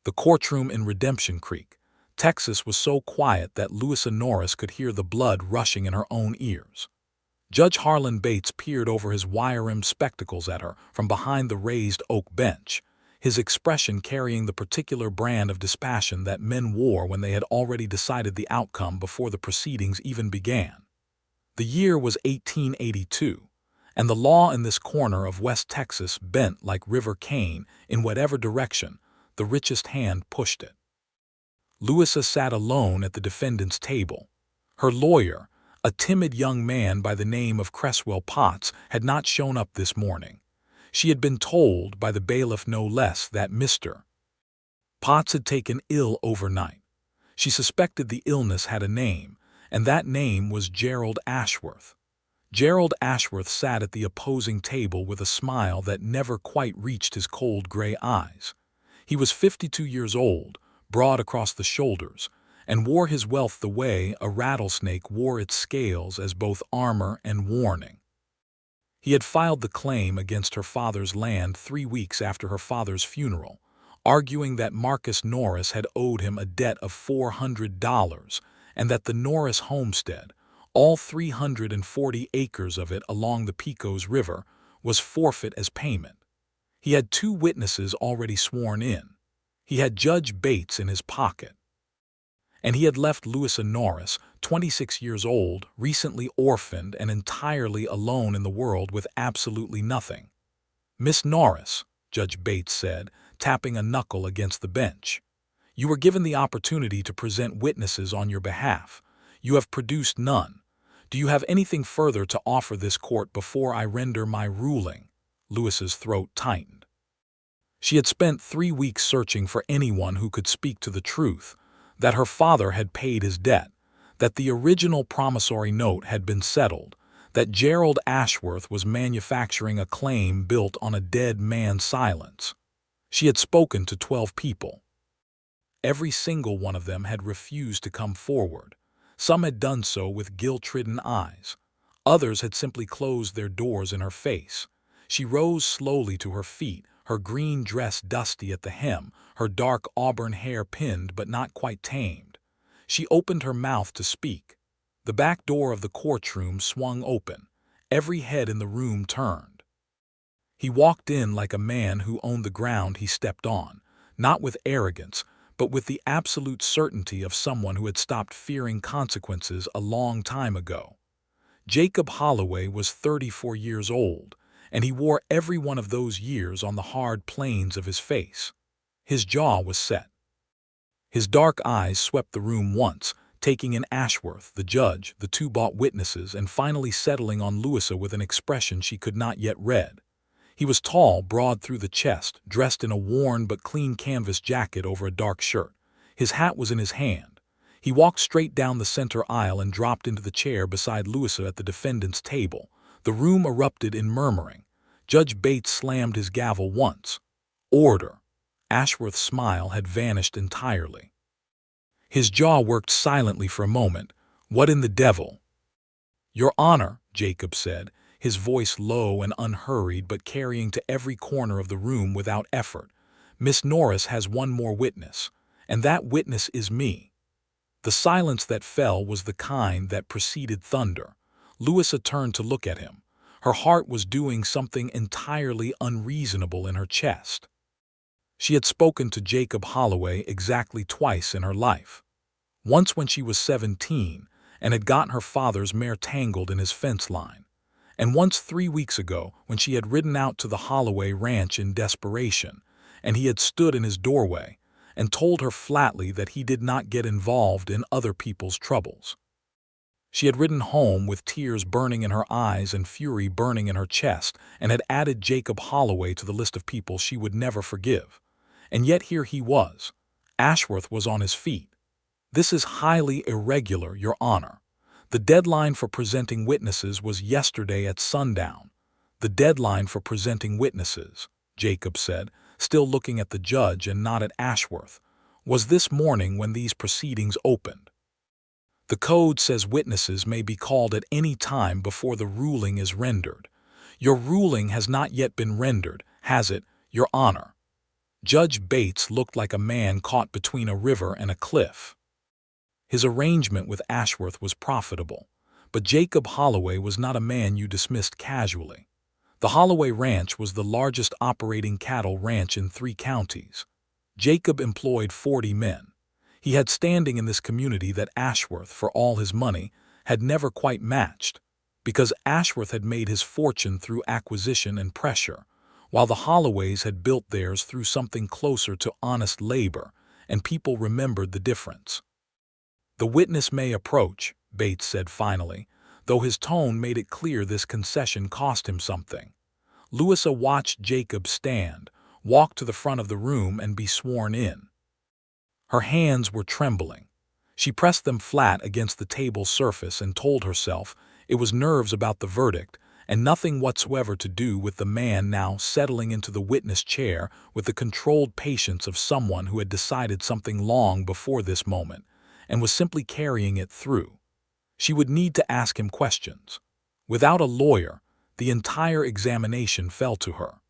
The courtroom in Redemption Creek, Texas was so quiet that Louisa Norris could hear the blood rushing in her own ears. Judge Harlan Bates peered over his wire-rimmed spectacles at her from behind the raised oak bench, his expression carrying the particular brand of dispassion that men wore when they had already decided the outcome before the proceedings even began. The year was 1882, and the law in this corner of West Texas bent like River Cane in whatever direction the richest hand pushed it. Louisa sat alone at the defendant's table. Her lawyer, a timid young man by the name of Cresswell Potts, had not shown up this morning. She had been told, by the bailiff no less, that Mr. Potts had taken ill overnight. She suspected the illness had a name, and that name was Gerald Ashworth. Gerald Ashworth sat at the opposing table with a smile that never quite reached his cold gray eyes. He was 52 years old, broad across the shoulders, and wore his wealth the way a rattlesnake wore its scales as both armor and warning. He had filed the claim against her father's land 3 weeks after her father's funeral, arguing that Marcus Norris had owed him a debt of $400 and that the Norris homestead, all 340 acres of it along the Pecos River, was forfeit as payment. He had 2 witnesses already sworn in. He had Judge Bates in his pocket. And he had left Louisa Norris, 26 years old, recently orphaned and entirely alone in the world with absolutely nothing. "Miss Norris," Judge Bates said, tapping a knuckle against the bench, "you were given the opportunity to present witnesses on your behalf. You have produced none. Do you have anything further to offer this court before I render my ruling?" Louisa's throat tightened. She had spent 3 weeks searching for anyone who could speak to the truth, that her father had paid his debt, that the original promissory note had been settled, that Gerald Ashworth was manufacturing a claim built on a dead man's silence. She had spoken to 12 people. Every single one of them had refused to come forward. Some had done so with guilt-ridden eyes. Others had simply closed their doors in her face. She rose slowly to her feet, her green dress dusty at the hem, her dark auburn hair pinned but not quite tamed. She opened her mouth to speak. The back door of the courtroom swung open. Every head in the room turned. He walked in like a man who owned the ground he stepped on, not with arrogance, but with the absolute certainty of someone who had stopped fearing consequences a long time ago. Jacob Holloway was 34 years old, and he wore every one of those years on the hard planes of his face. His jaw was set. His dark eyes swept the room once, taking in Ashworth, the judge, the 2 bought witnesses, and finally settling on Louisa with an expression she could not yet read. He was tall, broad through the chest, dressed in a worn but clean canvas jacket over a dark shirt. His hat was in his hand. He walked straight down the center aisle and dropped into the chair beside Louisa at the defendant's table. The room erupted in murmuring. Judge Bates slammed his gavel once. "Order." Ashworth's smile had vanished entirely. His jaw worked silently for a moment. "What in the devil?" "Your Honor," Jacob said, his voice low and unhurried but carrying to every corner of the room without effort. "Miss Norris has one more witness, and that witness is me." The silence that fell was the kind that preceded thunder. Louisa turned to look at him. Her heart was doing something entirely unreasonable in her chest. She had spoken to Jacob Holloway exactly twice in her life. Once when she was 17 and had gotten her father's mare tangled in his fence line, and once 3 weeks ago when she had ridden out to the Holloway ranch in desperation, and he had stood in his doorway and told her flatly that he did not get involved in other people's troubles. She had ridden home with tears burning in her eyes and fury burning in her chest, and had added Jacob Holloway to the list of people she would never forgive. And yet here he was. Ashworth was on his feet. "This is highly irregular, Your Honor. The deadline for presenting witnesses was yesterday at sundown." "The deadline for presenting witnesses," Jacob said, still looking at the judge and not at Ashworth, "was this morning when these proceedings opened. The code says witnesses may be called at any time before the ruling is rendered. Your ruling has not yet been rendered, has it, Your Honor?" Judge Bates looked like a man caught between a river and a cliff. His arrangement with Ashworth was profitable, but Jacob Holloway was not a man you dismissed casually. The Holloway Ranch was the largest operating cattle ranch in 3 counties. Jacob employed 40 men. He had standing in this community that Ashworth, for all his money, had never quite matched, because Ashworth had made his fortune through acquisition and pressure, while the Holloways had built theirs through something closer to honest labor, and people remembered the difference. "The witness may approach," Bates said finally, though his tone made it clear this concession cost him something. Louisa watched Jacob stand, walk to the front of the room, and be sworn in. Her hands were trembling. She pressed them flat against the table surface and told herself it was nerves about the verdict and nothing whatsoever to do with the man now settling into the witness chair with the controlled patience of someone who had decided something long before this moment and was simply carrying it through. She would need to ask him questions. Without a lawyer, the entire examination fell to her.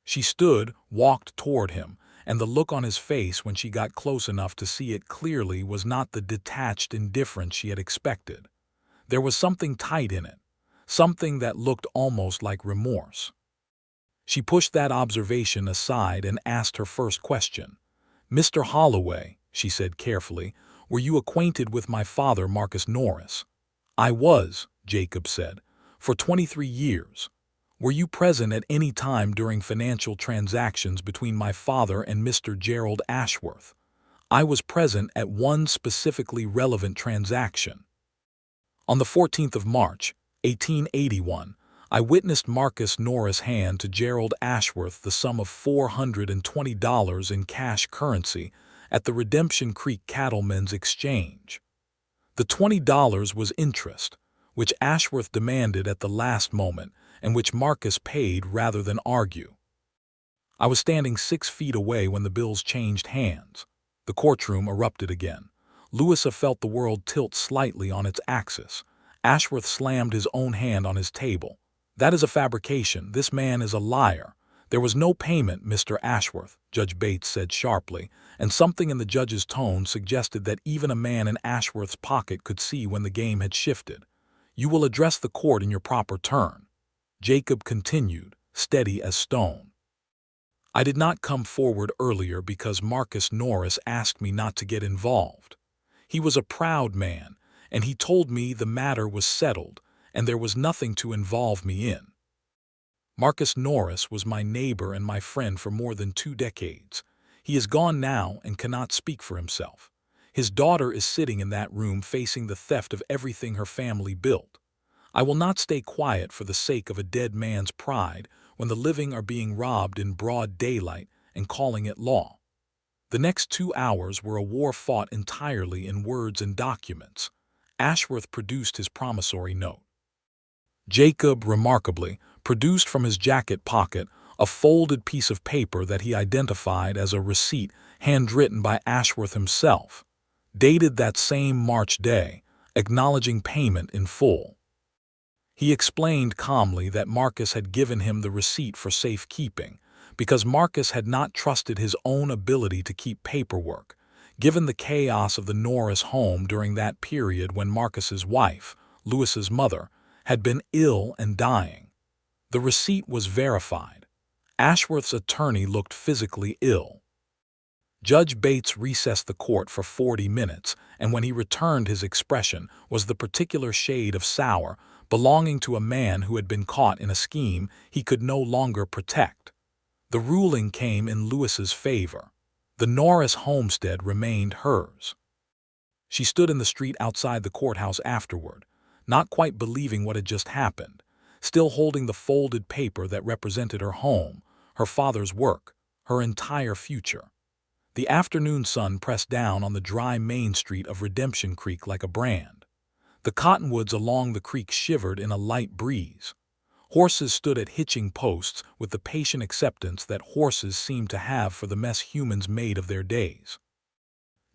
She stood, walked toward him, and the look on his face when she got close enough to see it clearly was not the detached indifference she had expected. There was something tight in it, something that looked almost like remorse. She pushed that observation aside and asked her first question. "Mr. Holloway," she said carefully, "were you acquainted with my father, Marcus Norris?" "I was," Jacob said, "for 23 years. Were you present at any time during financial transactions between my father and Mr. Gerald Ashworth?" "I was present at one specifically relevant transaction. On the 14th of March, 1881, I witnessed Marcus Norris hand to Gerald Ashworth the sum of $420 in cash currency at the Redemption Creek Cattlemen's Exchange. The $20 was interest, which Ashworth demanded at the last moment and which Marcus paid rather than argue. I was standing 6 feet away when the bills changed hands. The courtroom erupted again. Louisa felt the world tilt slightly on its axis. Ashworth slammed his own hand on his table. "That is a fabrication. This man is a liar. There was no payment, Mr. Ashworth," Judge Bates said sharply, and something in the judge's tone suggested that even a man in Ashworth's pocket could see when the game had shifted. "You will address the court in your proper turn." Jacob continued, steady as stone. "I did not come forward earlier because Marcus Norris asked me not to get involved. He was a proud man, and he told me the matter was settled and there was nothing to involve me in. Marcus Norris was my neighbor and my friend for more than 2 decades. He is gone now and cannot speak for himself. His daughter is sitting in that room facing the theft of everything her family built. I will not stay quiet for the sake of a dead man's pride when the living are being robbed in broad daylight and calling it law." The next 2 hours were a war fought entirely in words and documents. Ashworth produced his promissory note. Jacob, remarkably, produced from his jacket pocket a folded piece of paper that he identified as a receipt handwritten by Ashworth himself, dated that same March day, acknowledging payment in full. He explained calmly that Marcus had given him the receipt for safekeeping, because Marcus had not trusted his own ability to keep paperwork, given the chaos of the Norris home during that period when Marcus's wife, Louisa's mother, had been ill and dying. The receipt was verified. Ashworth's attorney looked physically ill. Judge Bates recessed the court for 40 minutes, and when he returned his expression was the particular shade of sour belonging to a man who had been caught in a scheme he could no longer protect. The ruling came in Louisa's favor. The Norris homestead remained hers. She stood in the street outside the courthouse afterward, not quite believing what had just happened, still holding the folded paper that represented her home, her father's work, her entire future. The afternoon sun pressed down on the dry main street of Redemption Creek like a brand. The cottonwoods along the creek shivered in a light breeze. Horses stood at hitching posts with the patient acceptance that horses seem to have for the mess humans made of their days.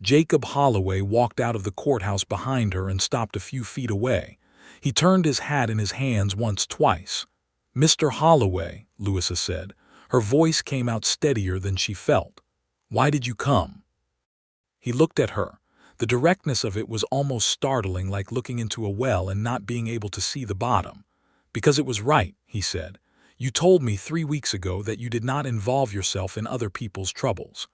Jacob Holloway walked out of the courthouse behind her and stopped a few feet away. He turned his hat in his hands once, twice. "Mr. Holloway," Louisa said, Her voice came out steadier than she felt. "Why did you come?" He looked at her. The directness of it was almost startling, like looking into a well and not being able to see the bottom. "Because it was right," he said. "You told me 3 weeks ago that you did not involve yourself in other people's troubles.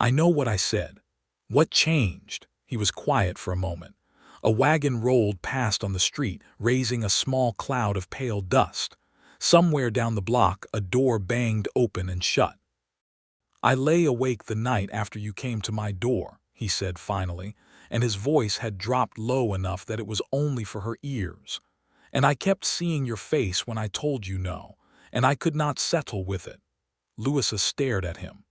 I know what I said." "What changed?" He was quiet for a moment. A wagon rolled past on the street, raising a small cloud of pale dust. Somewhere down the block, a door banged open and shut. "I lay awake the night after you came to my door," he said finally, and his voice had dropped low enough that it was only for her ears. "And I kept seeing your face when I told you no, and I could not settle with it." Louisa stared at him.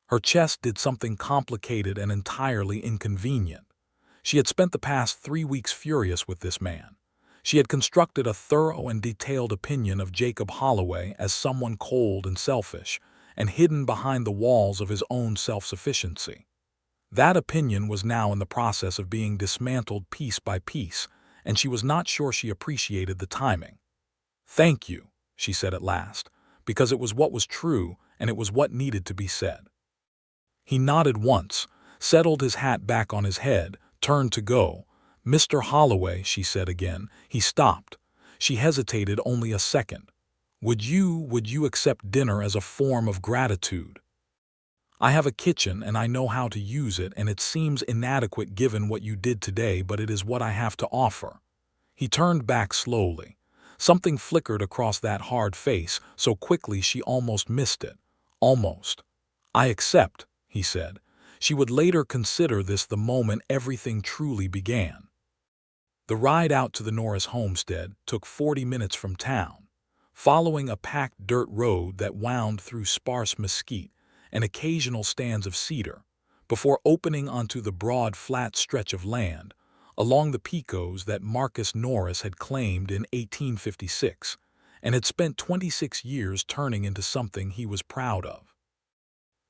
Her chest did something complicated and entirely inconvenient. She had spent the past 3 weeks furious with this man. She had constructed a thorough and detailed opinion of Jacob Holloway as someone cold and selfish, and hidden behind the walls of his own self-sufficiency. That opinion was now in the process of being dismantled piece by piece, and she was not sure she appreciated the timing. "Thank you," she said at last, because it was what was true and it was what needed to be said. He nodded once, settled his hat back on his head, turned to go. "Mr. Holloway," she said again. He stopped. She hesitated only a second. Would you accept dinner as a form of gratitude?" "I have a kitchen and I know how to use it, and it seems inadequate given what you did today, but it is what I have to offer." He turned back slowly. Something flickered across that hard face so quickly she almost missed it. Almost. "I accept," he said. She would later consider this the moment everything truly began. The ride out to the Norris homestead took 40 minutes from town, following a packed dirt road that wound through sparse mesquite and occasional stands of cedar, before opening onto the broad, flat stretch of land along the Pecos that Marcus Norris had claimed in 1856 and had spent 26 years turning into something he was proud of.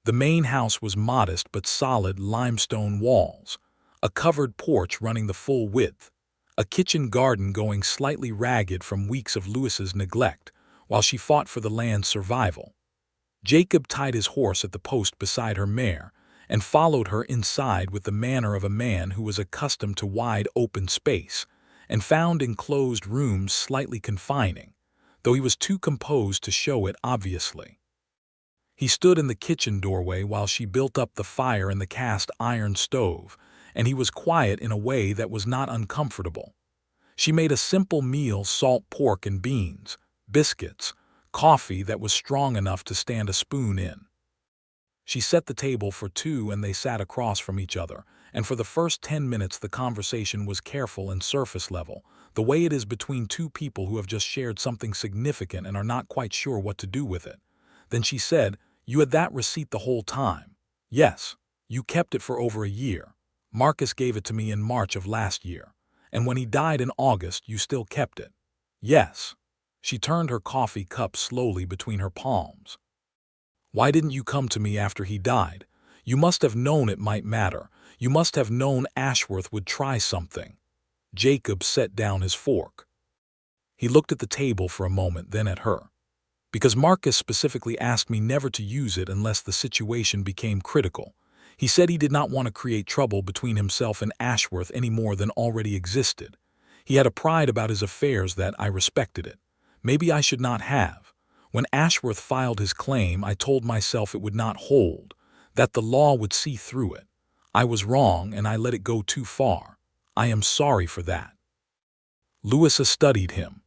The main house was modest but solid limestone walls, a covered porch running the full width, a kitchen garden going slightly ragged from weeks of Louisa's neglect while she fought for the land's survival. Jacob tied his horse at the post beside her mare and followed her inside with the manner of a man who was accustomed to wide open space and found enclosed rooms slightly confining, though he was too composed to show it obviously. He stood in the kitchen doorway while she built up the fire in the cast iron stove, and he was quiet in a way that was not uncomfortable. She made a simple meal: salt pork and beans, biscuits, coffee that was strong enough to stand a spoon in. She set the table for two and they sat across from each other, and for the first 10 minutes the conversation was careful and surface level, the way it is between two people who have just shared something significant and are not quite sure what to do with it. Then she said, "You had that receipt the whole time?" "Yes. You kept it for over a year. Marcus gave it to me in March of last year. And when he died in August, you still kept it?" "Yes." She turned her coffee cup slowly between her palms. "Why didn't you come to me after he died? You must have known it might matter. You must have known Ashworth would try something." Jacob set down his fork. He looked at the table for a moment, then at her. "Because Marcus specifically asked me never to use it unless the situation became critical. He said he did not want to create trouble between himself and Ashworth any more than already existed. He had a pride about his affairs that I respected it. Maybe I should not have. When Ashworth filed his claim, I told myself it would not hold, that the law would see through it. I was wrong and I let it go too far. I am sorry for that." Louisa studied him.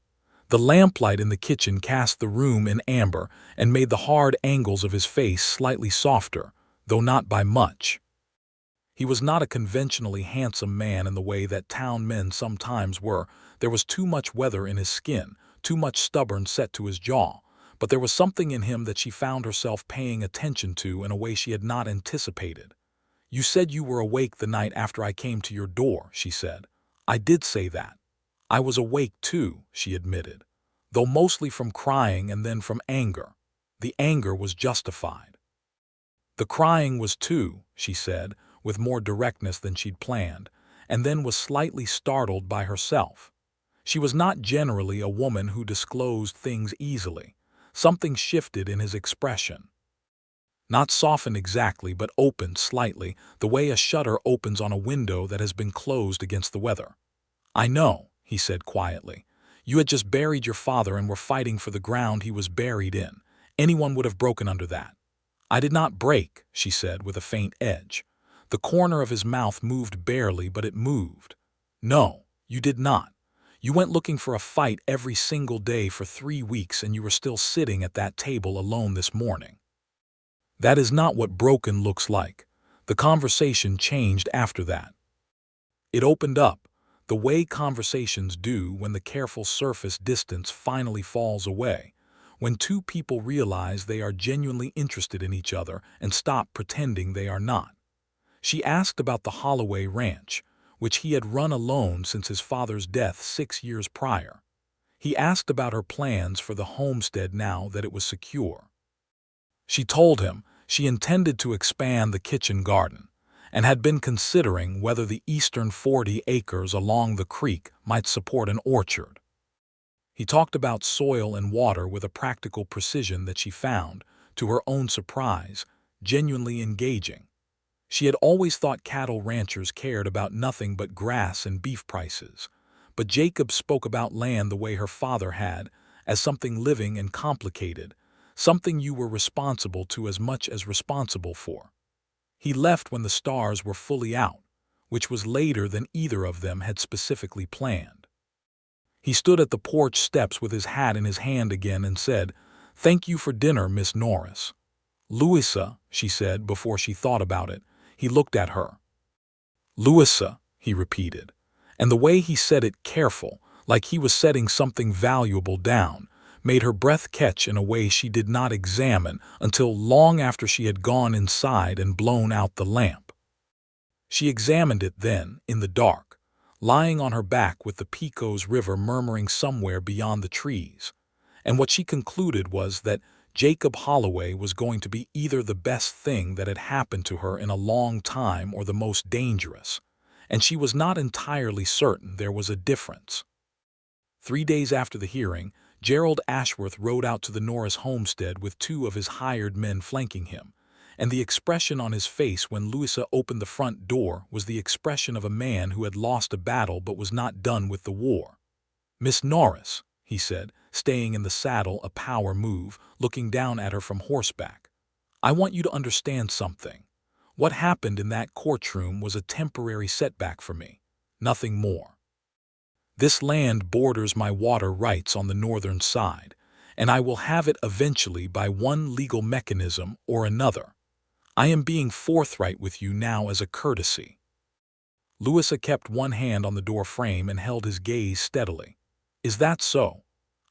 The lamplight in the kitchen cast the room in amber and made the hard angles of his face slightly softer, though not by much. He was not a conventionally handsome man in the way that town men sometimes were. There was too much weather in his skin, too much stubborn set to his jaw, but there was something in him that she found herself paying attention to in a way she had not anticipated. "You said you were awake the night after I came to your door," she said. "I did say that." "I was awake too," she admitted, though mostly from crying and then from anger. The anger was justified. "The crying was too," she said, with more directness than she'd planned, and then was slightly startled by herself. She was not generally a woman who disclosed things easily. Something shifted in his expression. Not softened exactly, but opened slightly, the way a shutter opens on a window that has been closed against the weather. "I know," he said quietly. "You had just buried your father and were fighting for the ground he was buried in. Anyone would have broken under that." "I did not break," she said with a faint edge. The corner of his mouth moved barely, but it moved. "No, you did not. You went looking for a fight every single day for 3 weeks, and you were still sitting at that table alone this morning." That is not what broken looks like. The conversation changed after that. It opened up, the way conversations do when the careful surface distance finally falls away, when two people realize they are genuinely interested in each other and stop pretending they are not. She asked about the Holloway ranch, which he had run alone since his father's death 6 years prior. He asked about her plans for the homestead now that it was secure. She told him she intended to expand the kitchen garden and had been considering whether the eastern 40 acres along the creek might support an orchard. He talked about soil and water with a practical precision that she found, to her own surprise, genuinely engaging. She had always thought cattle ranchers cared about nothing but grass and beef prices, but Jacob spoke about land the way her father had, as something living and complicated, something you were responsible to as much as responsible for. He left when the stars were fully out, which was later than either of them had specifically planned. He stood at the porch steps with his hat in his hand again and said, "Thank you for dinner, Miss Norris." "Louisa," she said before she thought about it. He looked at her. "Louisa," he repeated, and the way he said it, careful, like he was setting something valuable down, made her breath catch in a way she did not examine until long after she had gone inside and blown out the lamp. She examined it then, in the dark, lying on her back with the Pecos River murmuring somewhere beyond the trees, and what she concluded was that Jacob Holloway was going to be either the best thing that had happened to her in a long time or the most dangerous, and she was not entirely certain there was a difference. 3 days after the hearing, Gerald Ashworth rode out to the Norris homestead with 2 of his hired men flanking him, and the expression on his face when Louisa opened the front door was the expression of a man who had lost a battle but was not done with the war. "Miss Norris," he said, staying in the saddle, a power move, looking down at her from horseback. "I want you to understand something. What happened in that courtroom was a temporary setback for me, nothing more. This land borders my water rights on the northern side, and I will have it eventually by one legal mechanism or another. I am being forthright with you now as a courtesy." Louisa kept one hand on the door frame and held his gaze steadily. "Is that so?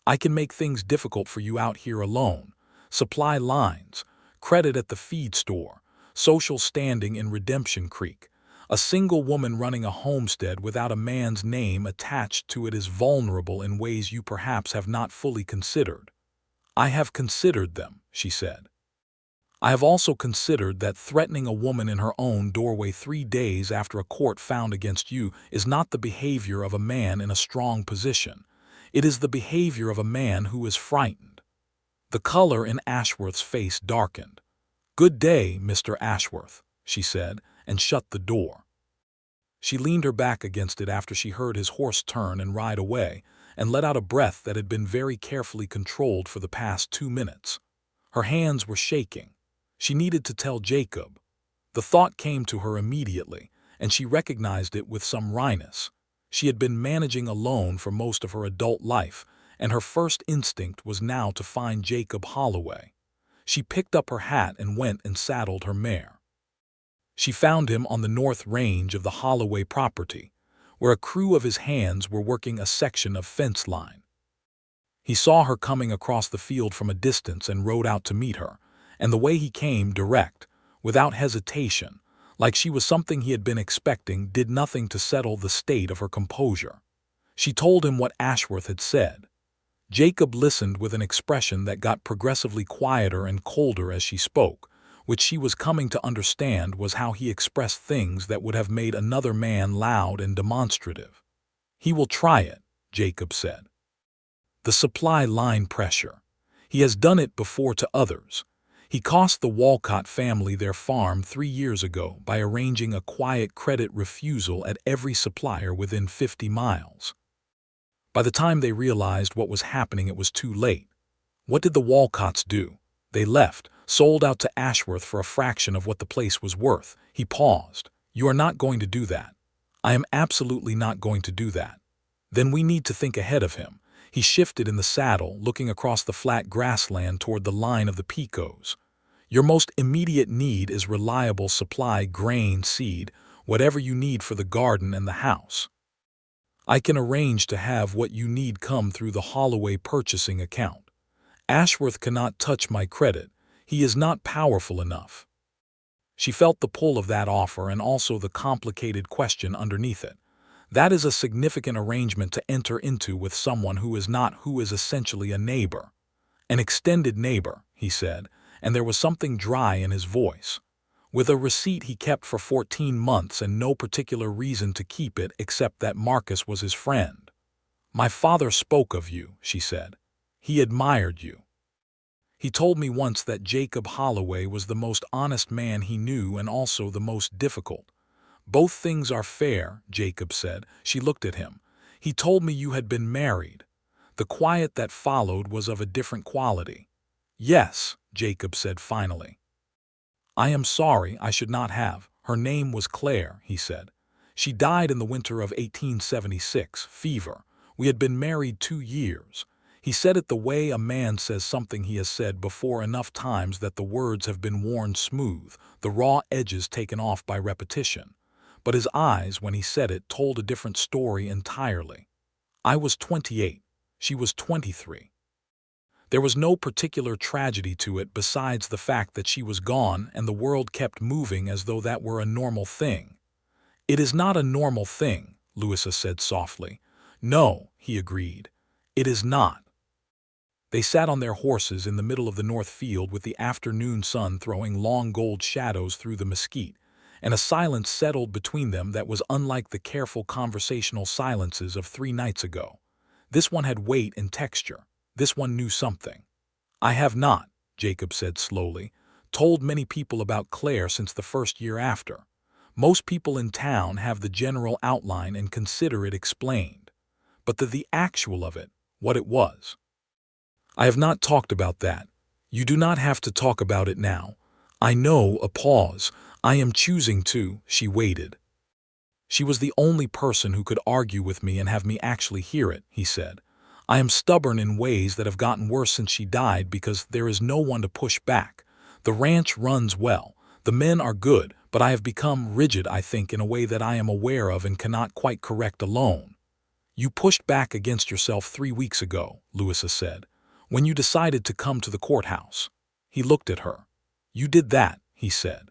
I can make things difficult for you out here alone. Supply lines, credit at the feed store, social standing in Redemption Creek. A single woman running a homestead without a man's name attached to it is vulnerable in ways you perhaps have not fully considered." "I have considered them," she said. "I have also considered that threatening a woman in her own doorway 3 days after a court found against you is not the behavior of a man in a strong position. It is the behavior of a man who is frightened." The color in Ashworth's face darkened. "Good day, Mr. Ashworth," she said, and shut the door. She leaned her back against it after she heard his horse turn and ride away, and let out a breath that had been very carefully controlled for the past 2 minutes. Her hands were shaking. She needed to tell Jacob. The thought came to her immediately, and she recognized it with some wryness. She had been managing alone for most of her adult life, and her first instinct was now to find Jacob Holloway. She picked up her hat and went and saddled her mare. She found him on the north range of the Holloway property, where a crew of his hands were working a section of fence line. He saw her coming across the field from a distance and rode out to meet her, and the way he came, direct, without hesitation, like she was something he had been expecting, did nothing to settle the state of her composure. She told him what Ashworth had said. Jacob listened with an expression that got progressively quieter and colder as she spoke, which she was coming to understand was how he expressed things that would have made another man loud and demonstrative. "He will try it," Jacob said. "The supply line pressure. He has done it before to others. He cost the Walcott family their farm 3 years ago by arranging a quiet credit refusal at every supplier within 50 miles. By the time they realized what was happening, it was too late. What did the Walcotts do? They left, sold out to Ashworth for a fraction of what the place was worth. He paused. You are not going to do that. I am absolutely not going to do that. Then we need to think ahead of him. He shifted in the saddle, looking across the flat grassland toward the line of the Pecos. Your most immediate need is reliable supply, grain, seed, whatever you need for the garden and the house. I can arrange to have what you need come through the Holloway purchasing account. Ashworth cannot touch my credit. He is not powerful enough. She felt the pull of that offer and also the complicated question underneath it. That is a significant arrangement to enter into with someone who is essentially a neighbor. An extended neighbor, he said, and there was something dry in his voice. With a receipt he kept for 14 months and no particular reason to keep it except that Marcus was his friend. My father spoke of you, she said. He admired you. He told me once that Jacob Holloway was the most honest man he knew and also the most difficult. Both things are fair, Jacob said. She looked at him. He told me you had been married. The quiet that followed was of a different quality. Yes, Jacob said finally. I am sorry, I should not have. Her name was Claire, he said. She died in the winter of 1876, fever. We had been married 2 years. He said it the way a man says something he has said before enough times that the words have been worn smooth, the raw edges taken off by repetition. But his eyes, when he said it, told a different story entirely. I was 28. She was 23. There was no particular tragedy to it besides the fact that she was gone and the world kept moving as though that were a normal thing. It is not a normal thing, Louisa said softly. No, he agreed. It is not. They sat on their horses in the middle of the north field with the afternoon sun throwing long gold shadows through the mesquite, and a silence settled between them that was unlike the careful conversational silences of 3 nights ago. This one had weight and texture. This one knew something. I have not, Jacob said slowly, told many people about Claire since the first year after. Most people in town have the general outline and consider it explained. But the actual of it, what it was. I have not talked about that. You do not have to talk about it now. I know, a pause. I am choosing to. She waited. She was the only person who could argue with me and have me actually hear it, he said. I am stubborn in ways that have gotten worse since she died because there is no one to push back. The ranch runs well. The men are good, but I have become rigid, I think, in a way that I am aware of and cannot quite correct alone. You pushed back against yourself 3 weeks ago, Louisa said, when you decided to come to the courthouse. He looked at her. You did that, he said.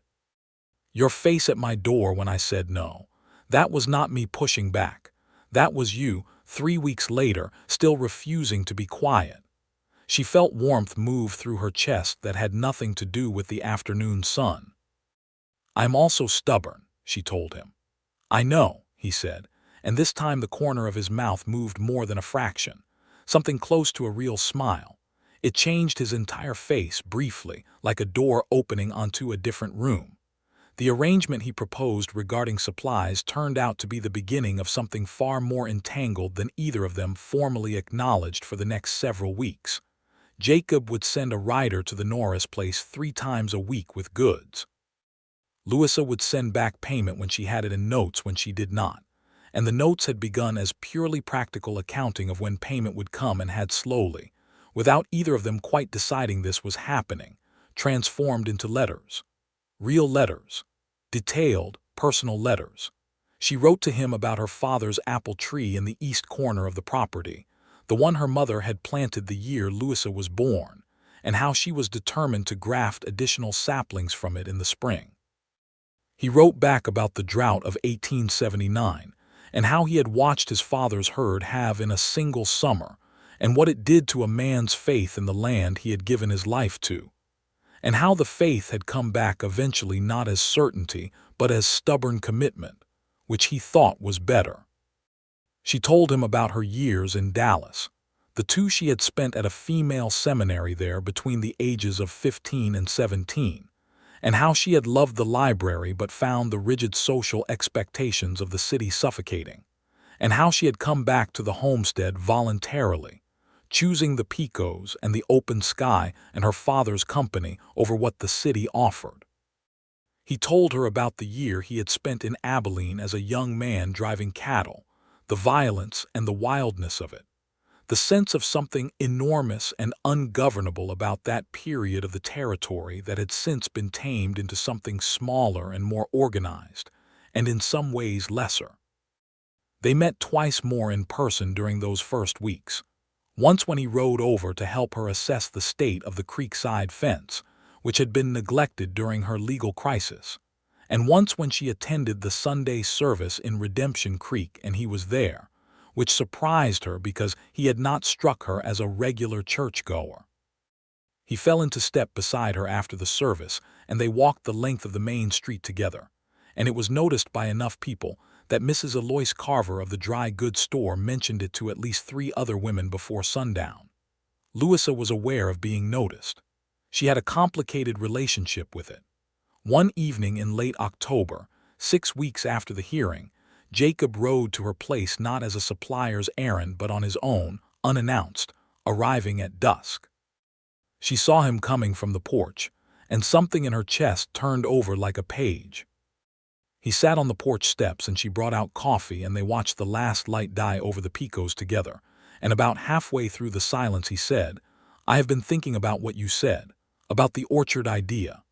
Your face at my door when I said no. That was not me pushing back. That was you, 3 weeks later, still refusing to be quiet. She felt warmth move through her chest that had nothing to do with the afternoon sun. I'm also stubborn, she told him. I know, he said, and this time the corner of his mouth moved more than a fraction, something close to a real smile. It changed his entire face briefly, like a door opening onto a different room. The arrangement he proposed regarding supplies turned out to be the beginning of something far more entangled than either of them formally acknowledged for the next several weeks. Jacob would send a rider to the Norris place 3 times a week with goods. Louisa would send back payment when she had it in notes when she did not, and the notes had begun as purely practical accounting of when payment would come and had slowly, without either of them quite deciding this was happening, transformed into letters. Real letters. Detailed, personal letters. She wrote to him about her father's apple tree in the east corner of the property, the one her mother had planted the year Louisa was born, and how she was determined to graft additional saplings from it in the spring. He wrote back about the drought of 1879, and how he had watched his father's herd have in a single summer, and what it did to a man's faith in the land he had given his life to, and how the faith had come back eventually not as certainty but as stubborn commitment, which he thought was better. She told him about her years in Dallas, the two she had spent at a female seminary there between the ages of 15 and 17, and how she had loved the library but found the rigid social expectations of the city suffocating, and how she had come back to the homestead voluntarily, choosing the Pecos and the open sky and her father's company over what the city offered. He told her about the year he had spent in Abilene as a young man driving cattle, the violence and the wildness of it, the sense of something enormous and ungovernable about that period of the territory that had since been tamed into something smaller and more organized, and in some ways lesser. They met twice more in person during those first weeks, once when he rode over to help her assess the state of the creekside fence, which had been neglected during her legal crisis, and once when she attended the Sunday service in Redemption Creek and he was there, which surprised her because he had not struck her as a regular churchgoer. He fell into step beside her after the service, and they walked the length of the main street together, and it was noticed by enough people that Mrs. Alois Carver of the dry goods store mentioned it to at least 3 other women before sundown. Louisa was aware of being noticed. She had a complicated relationship with it. One evening in late October, 6 weeks after the hearing, Jacob rode to her place not as a supplier's errand but on his own, unannounced, arriving at dusk. She saw him coming from the porch, and something in her chest turned over like a page. He sat on the porch steps and she brought out coffee and they watched the last light die over the Pecos together, and about halfway through the silence he said, "I have been thinking about what you said, about the orchard idea.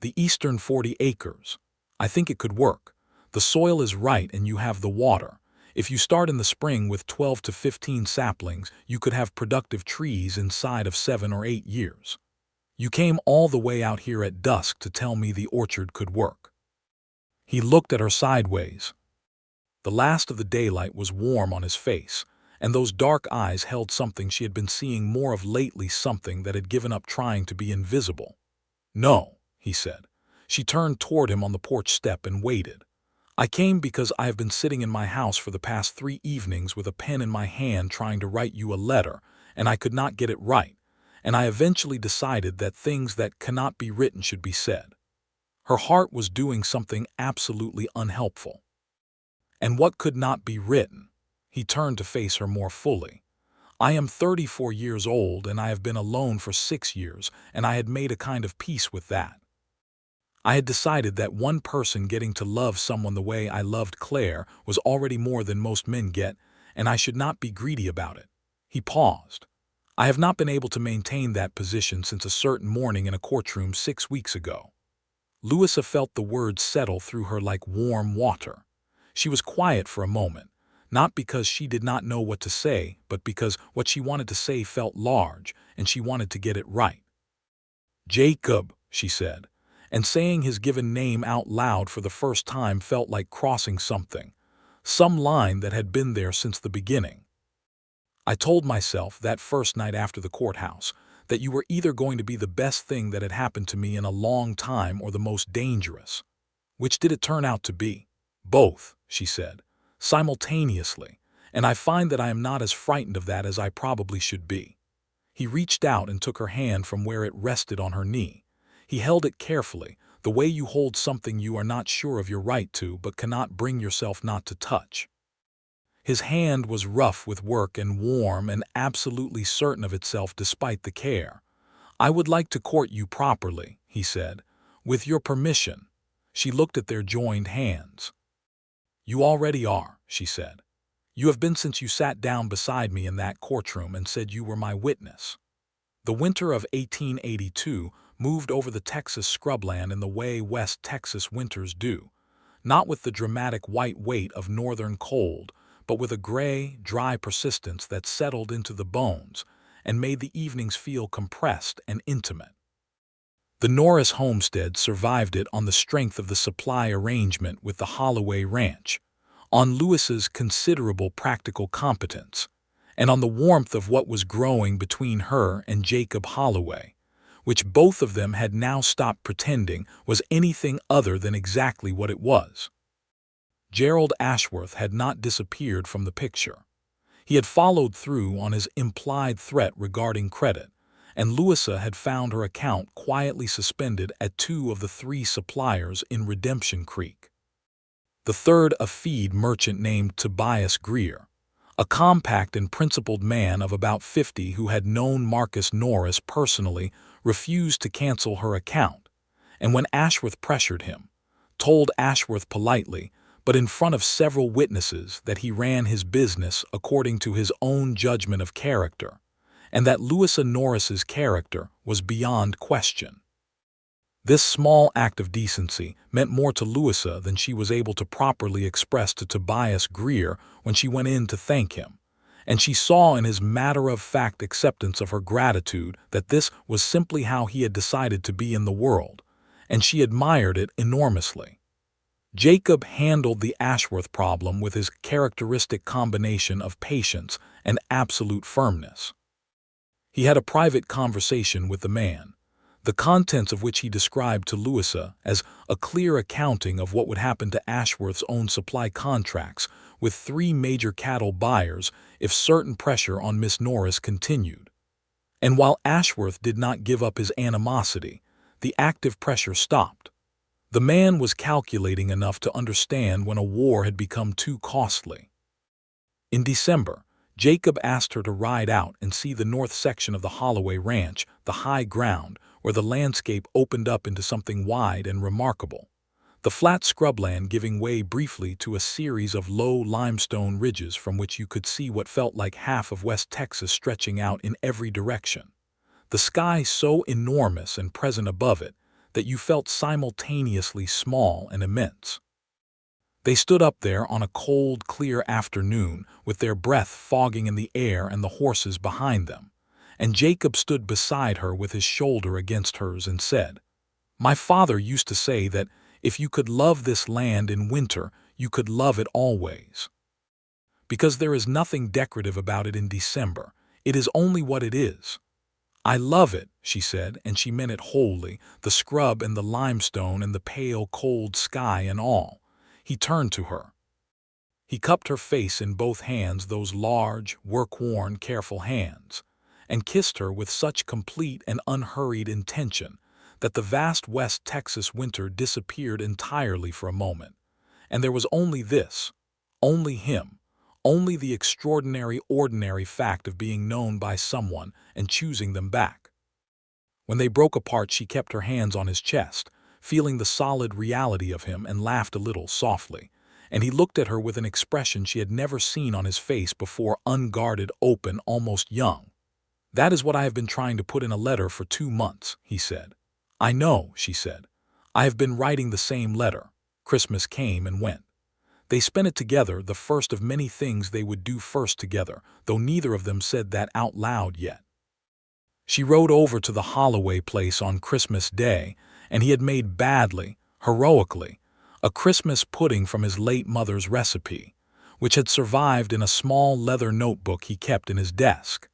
The eastern 40 acres. I think it could work. The soil is right and you have the water. If you start in the spring with 12 to 15 saplings, you could have productive trees inside of 7 or 8 years. You came all the way out here at dusk to tell me the orchard could work." He looked at her sideways. The last of the daylight was warm on his face, and those dark eyes held something she had been seeing more of lately, something that had given up trying to be invisible. "No," he said. She turned toward him on the porch step and waited. "I came because I have been sitting in my house for the past 3 evenings with a pen in my hand trying to write you a letter, and I could not get it right, and I eventually decided that things that cannot be written should be said." Her heart was doing something absolutely unhelpful. "And what could not be written?" He turned to face her more fully. "I am 34 years old and I have been alone for 6 years, and I had made a kind of peace with that. I had decided that one person getting to love someone the way I loved Claire was already more than most men get, and I should not be greedy about it." He paused. "I have not been able to maintain that position since a certain morning in a courtroom 6 weeks ago." Louisa felt the words settle through her like warm water. She was quiet for a moment, not because she did not know what to say, but because what she wanted to say felt large, and she wanted to get it right. "Jacob," she said, and saying his given name out loud for the first time felt like crossing something, some line that had been there since the beginning. "I told myself that first night after the courthouse that you were either going to be the best thing that had happened to me in a long time or the most dangerous. Which did it turn out to be?" "Both," she said, "simultaneously, and I find that I am not as frightened of that as I probably should be." He reached out and took her hand from where it rested on her knee. He held it carefully, the way you hold something you are not sure of your right to but cannot bring yourself not to touch. His hand was rough with work and warm and absolutely certain of itself despite the care. "I would like to court you properly," he said, "with your permission." She looked at their joined hands. "You already are," she said. "You have been since you sat down beside me in that courtroom and said you were my witness." The winter of 1882 moved over the Texas scrubland in the way West Texas winters do, not with the dramatic white weight of northern cold, but with a gray, dry persistence that settled into the bones and made the evenings feel compressed and intimate. The Norris homestead survived it on the strength of the supply arrangement with the Holloway ranch, on Louisa's considerable practical competence, and on the warmth of what was growing between her and Jacob Holloway, which both of them had now stopped pretending was anything other than exactly what it was. Gerald Ashworth had not disappeared from the picture. He had followed through on his implied threat regarding credit, and Louisa had found her account quietly suspended at 2 of the 3 suppliers in Redemption Creek. The third, a feed merchant named Tobias Greer, a compact and principled man of about 50 who had known Marcus Norris personally, refused to cancel her account, and when Ashworth pressured him, told Ashworth politely, but in front of several witnesses, that he ran his business according to his own judgment of character, and that Louisa Norris's character was beyond question. This small act of decency meant more to Louisa than she was able to properly express to Tobias Greer when she went in to thank him, and she saw in his matter-of-fact acceptance of her gratitude that this was simply how he had decided to be in the world, and she admired it enormously. Jacob handled the Ashworth problem with his characteristic combination of patience and absolute firmness. He had a private conversation with the man, the contents of which he described to Louisa as a clear accounting of what would happen to Ashworth's own supply contracts with 3 major cattle buyers if certain pressure on Miss Norris continued. And while Ashworth did not give up his animosity, the active pressure stopped. The man was calculating enough to understand when a war had become too costly. In December, Jacob asked her to ride out and see the north section of the Holloway Ranch, the high ground, where the landscape opened up into something wide and remarkable, the flat scrubland giving way briefly to a series of low limestone ridges from which you could see what felt like half of West Texas stretching out in every direction, the sky so enormous and present above it that you felt simultaneously small and immense. They stood up there on a cold, clear afternoon with their breath fogging in the air and the horses behind them, and Jacob stood beside her with his shoulder against hers and said, "My father used to say that if you could love this land in winter, you could love it always. Because there is nothing decorative about it in December, it is only what it is." "I love it," she said, and she meant it wholly, the scrub and the limestone and the pale, cold sky and all. He turned to her. He cupped her face in both hands, those large, work-worn, careful hands, and kissed her with such complete and unhurried intention that the vast West Texas winter disappeared entirely for a moment, and there was only this, only him, only the extraordinary ordinary fact of being known by someone and choosing them back. When they broke apart, she kept her hands on his chest, feeling the solid reality of him, and laughed a little softly, and he looked at her with an expression she had never seen on his face before, unguarded, open, almost young. "That is what I have been trying to put in a letter for 2 months, he said. "I know," she said. "I have been writing the same letter." Christmas came and went. They spent it together, the first of many things they would do first together, though neither of them said that out loud yet. She rode over to the Holloway place on Christmas Day, and he had made badly, heroically, a Christmas pudding from his late mother's recipe, which had survived in a small leather notebook he kept in his desk.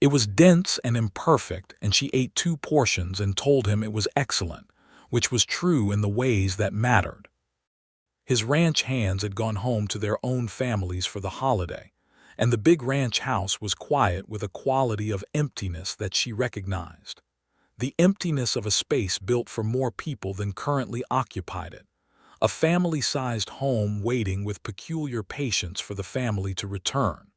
It was dense and imperfect, and she ate 2 portions and told him it was excellent, which was true in the ways that mattered. His ranch hands had gone home to their own families for the holiday, and the big ranch house was quiet with a quality of emptiness that she recognized. The emptiness of a space built for more people than currently occupied it, a family-sized home waiting with peculiar patience for the family to return.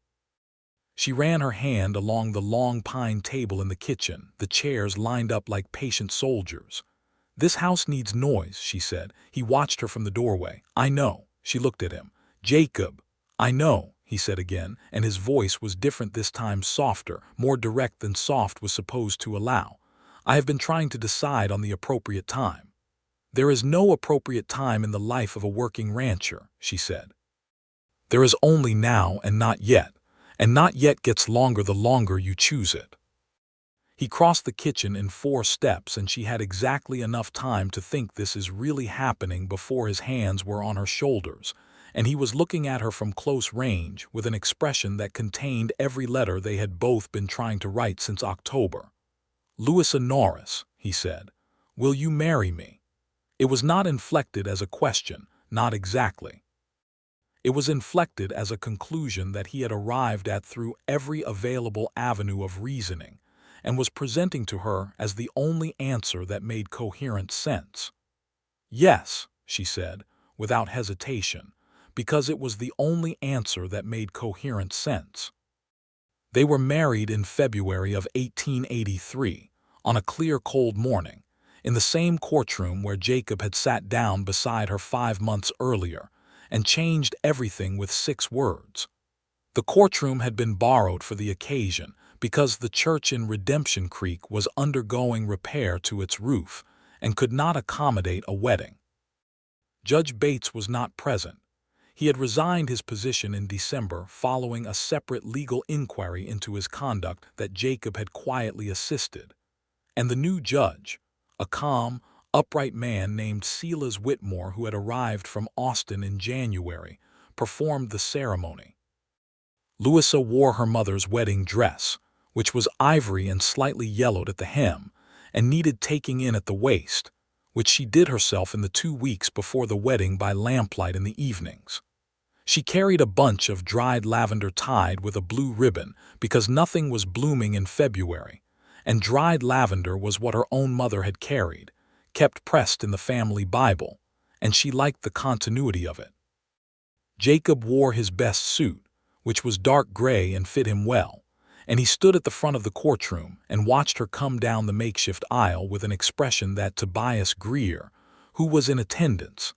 She ran her hand along the long pine table in the kitchen, the chairs lined up like patient soldiers. "This house needs noise," she said. He watched her from the doorway. "I know." She looked at him. "Jacob." "I know," he said again, and his voice was different this time, softer, more direct than soft was supposed to allow. "I have been trying to decide on the appropriate time." "There is no appropriate time in the life of a working rancher," she said. "There is only now and not yet, and not yet gets longer the longer you choose it." He crossed the kitchen in 4 steps, and she had exactly enough time to think this is really happening before his hands were on her shoulders, and he was looking at her from close range with an expression that contained every letter they had both been trying to write since October. "Louisa Norris," he said, "will you marry me?" It was not inflected as a question, not exactly. It was inflected as a conclusion that he had arrived at through every available avenue of reasoning, and was presenting to her as the only answer that made coherent sense. "Yes," she said, without hesitation, because it was the only answer that made coherent sense. They were married in February of 1883, on a clear, cold morning, in the same courtroom where Jacob had sat down beside her 5 months earlier, and changed everything with 6 words. The courtroom had been borrowed for the occasion because the church in Redemption Creek was undergoing repair to its roof and could not accommodate a wedding. Judge Bates was not present. He had resigned his position in December following a separate legal inquiry into his conduct that Jacob had quietly assisted, and the new judge, a calm, upright man named Silas Whitmore who had arrived from Austin in January, performed the ceremony. Louisa wore her mother's wedding dress, which was ivory and slightly yellowed at the hem, and needed taking in at the waist, which she did herself in the 2 weeks before the wedding by lamplight in the evenings. She carried a bunch of dried lavender tied with a blue ribbon because nothing was blooming in February, and dried lavender was what her own mother had carried, kept pressed in the family Bible, and she liked the continuity of it. Jacob wore his best suit, which was dark gray and fit him well, and he stood at the front of the courtroom and watched her come down the makeshift aisle with an expression that Tobias Greer, who was in attendance,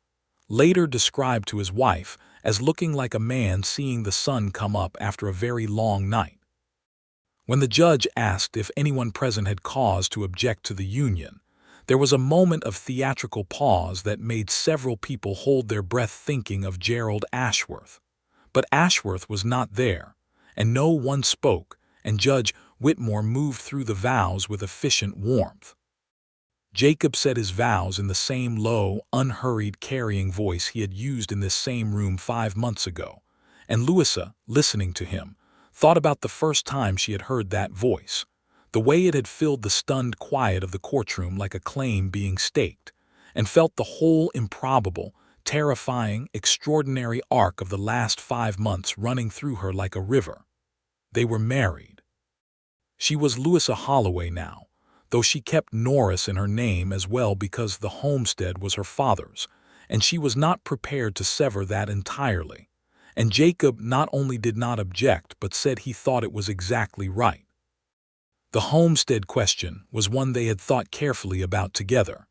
later described to his wife as looking like a man seeing the sun come up after a very long night. When the judge asked if anyone present had cause to object to the union, there was a moment of theatrical pause that made several people hold their breath thinking of Gerald Ashworth. But Ashworth was not there, and no one spoke, and Judge Whitmore moved through the vows with efficient warmth. Jacob said his vows in the same low, unhurried, carrying voice he had used in this same room 5 months ago, and Louisa, listening to him, thought about the first time she had heard that voice, the way it had filled the stunned quiet of the courtroom like a claim being staked, and felt the whole improbable, terrifying, extraordinary arc of the last 5 months running through her like a river. They were married. She was Louisa Holloway now, though she kept Norris in her name as well because the homestead was her father's, and she was not prepared to sever that entirely. And Jacob not only did not object but said he thought it was exactly right. The homestead question was one they had thought carefully about together.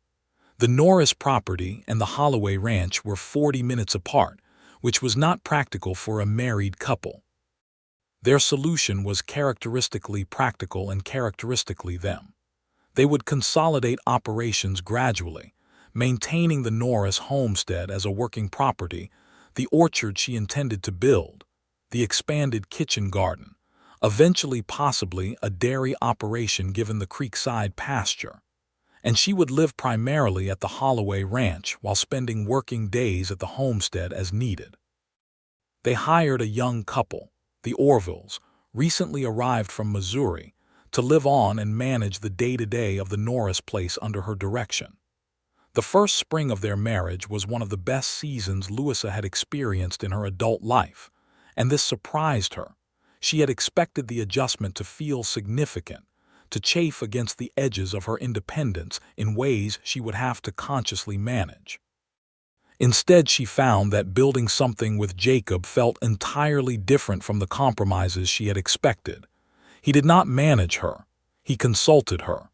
The Norris property and the Holloway ranch were 40 minutes apart, which was not practical for a married couple. Their solution was characteristically practical and characteristically them. They would consolidate operations gradually, maintaining the Norris homestead as a working property, the orchard she intended to build, the expanded kitchen garden, eventually possibly a dairy operation given the creekside pasture, and she would live primarily at the Holloway ranch while spending working days at the homestead as needed. They hired a young couple, the Orvilles, recently arrived from Missouri, to live on and manage the day-to-day of the Norris place under her direction. The first spring of their marriage was one of the best seasons Louisa had experienced in her adult life, and this surprised her. She had expected the adjustment to feel significant, to chafe against the edges of her independence in ways she would have to consciously manage. Instead, she found that building something with Jacob felt entirely different from the compromises she had expected. He did not manage her. He consulted her.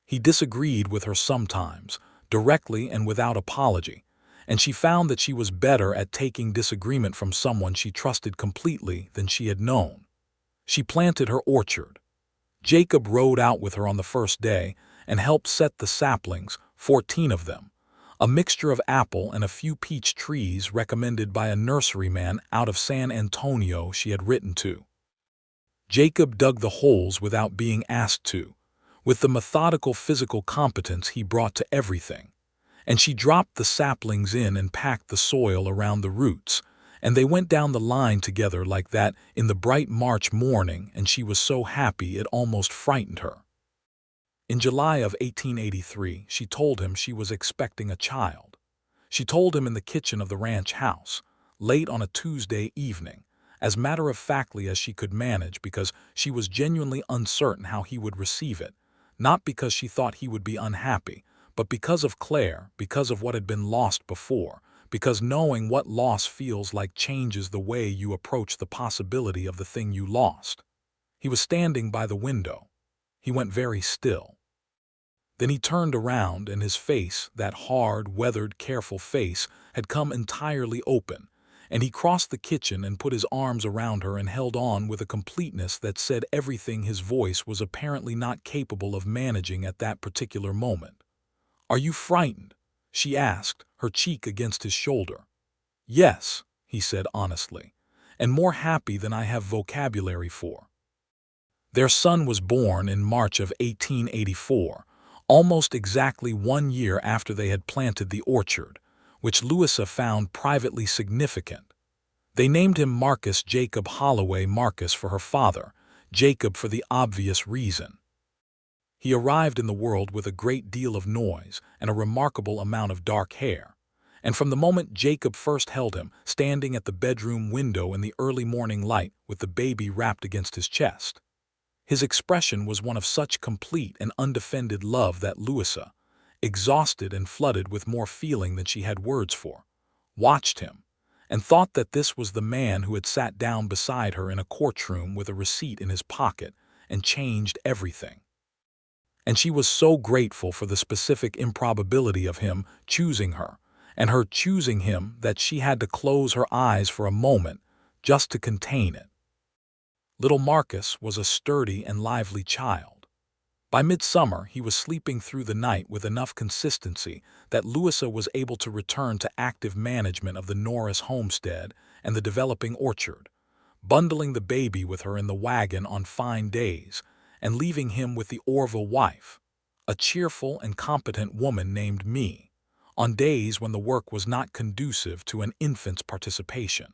He disagreed with her sometimes, directly and without apology, and she found that she was better at taking disagreement from someone she trusted completely than she had known. She planted her orchard. Jacob rode out with her on the first day and helped set the saplings, 14 of them, a mixture of apple and a few peach trees recommended by a nurseryman out of San Antonio she had written to. Jacob dug the holes without being asked to, with the methodical physical competence he brought to everything, and she dropped the saplings in and packed the soil around the roots, and they went down the line together like that in the bright March morning, and she was so happy it almost frightened her. In July of 1883, she told him she was expecting a child. She told him in the kitchen of the ranch house, late on a Tuesday evening, as matter-of-factly as she could manage because she was genuinely uncertain how he would receive it, not because she thought he would be unhappy, but because of Claire, because of what had been lost before, because knowing what loss feels like changes the way you approach the possibility of the thing you lost. He was standing by the window. He went very still. Then he turned around, and his face, that hard, weathered, careful face, had come entirely open, and he crossed the kitchen and put his arms around her and held on with a completeness that said everything his voice was apparently not capable of managing at that particular moment. "Are you frightened?" she asked, her cheek against his shoulder. "Yes," he said honestly, "and more happy than I have vocabulary for." Their son was born in March of 1884, almost exactly 1 year after they had planted the orchard, which Louisa found privately significant. They named him Marcus Jacob Holloway, Marcus for her father, Jacob for the obvious reason. He arrived in the world with a great deal of noise and a remarkable amount of dark hair, and from the moment Jacob first held him, standing at the bedroom window in the early morning light with the baby wrapped against his chest, his expression was one of such complete and undefended love that Louisa, exhausted and flooded with more feeling than she had words for, watched him, and thought that this was the man who had sat down beside her in a courtroom with a receipt in his pocket and changed everything. And she was so grateful for the specific improbability of him choosing her, and her choosing him, that she had to close her eyes for a moment just to contain it. Little Marcus was a sturdy and lively child. By midsummer, he was sleeping through the night with enough consistency that Louisa was able to return to active management of the Norris homestead and the developing orchard, bundling the baby with her in the wagon on fine days, and leaving him with the Orville wife, a cheerful and competent woman named Me, on days when the work was not conducive to an infant's participation.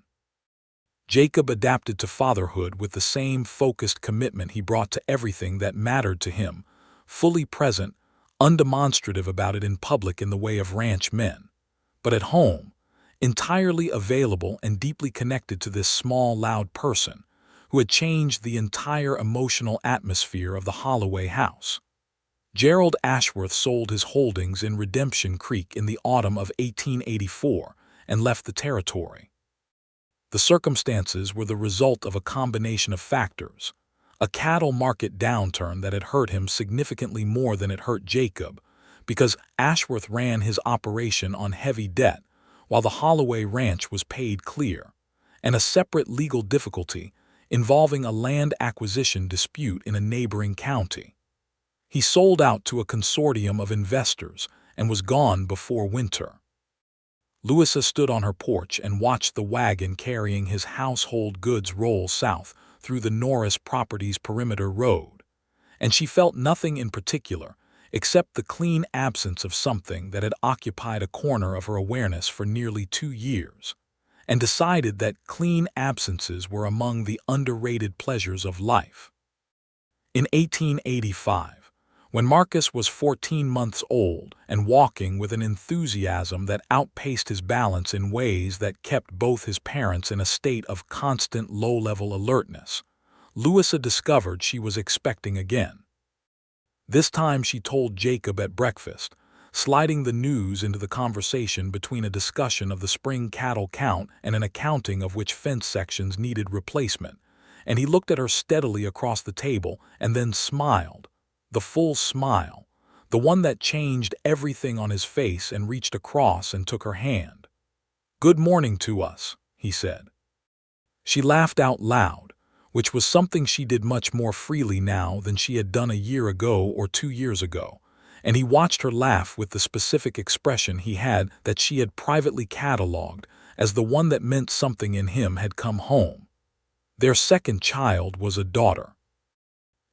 Jacob adapted to fatherhood with the same focused commitment he brought to everything that mattered to him, fully present, undemonstrative about it in public in the way of ranch men, but at home, entirely available and deeply connected to this small, loud person who had changed the entire emotional atmosphere of the Holloway house. Gerald Ashworth sold his holdings in Redemption Creek in the autumn of 1884 and left the territory. The circumstances were the result of a combination of factors: a cattle market downturn that had hurt him significantly more than it hurt Jacob, because Ashworth ran his operation on heavy debt while the Holloway ranch was paid clear, and a separate legal difficulty involving a land acquisition dispute in a neighboring county. He sold out to a consortium of investors and was gone before winter. Louisa stood on her porch and watched the wagon carrying his household goods roll south through the Norris Properties Perimeter Road, and she felt nothing in particular except the clean absence of something that had occupied a corner of her awareness for nearly 2 years, and decided that clean absences were among the underrated pleasures of life. In 1885, when Marcus was 14 months old and walking with an enthusiasm that outpaced his balance in ways that kept both his parents in a state of constant low-level alertness, Louisa discovered she was expecting again. This time she told Jacob at breakfast, sliding the news into the conversation between a discussion of the spring cattle count and an accounting of which fence sections needed replacement, and he looked at her steadily across the table and then smiled, the full smile, the one that changed everything on his face, and reached across and took her hand. "Good morning to us," he said. She laughed out loud, which was something she did much more freely now than she had done a year ago or 2 years ago, and he watched her laugh with the specific expression he had that she had privately catalogued as the one that meant something in him had come home. Their second child was a daughter.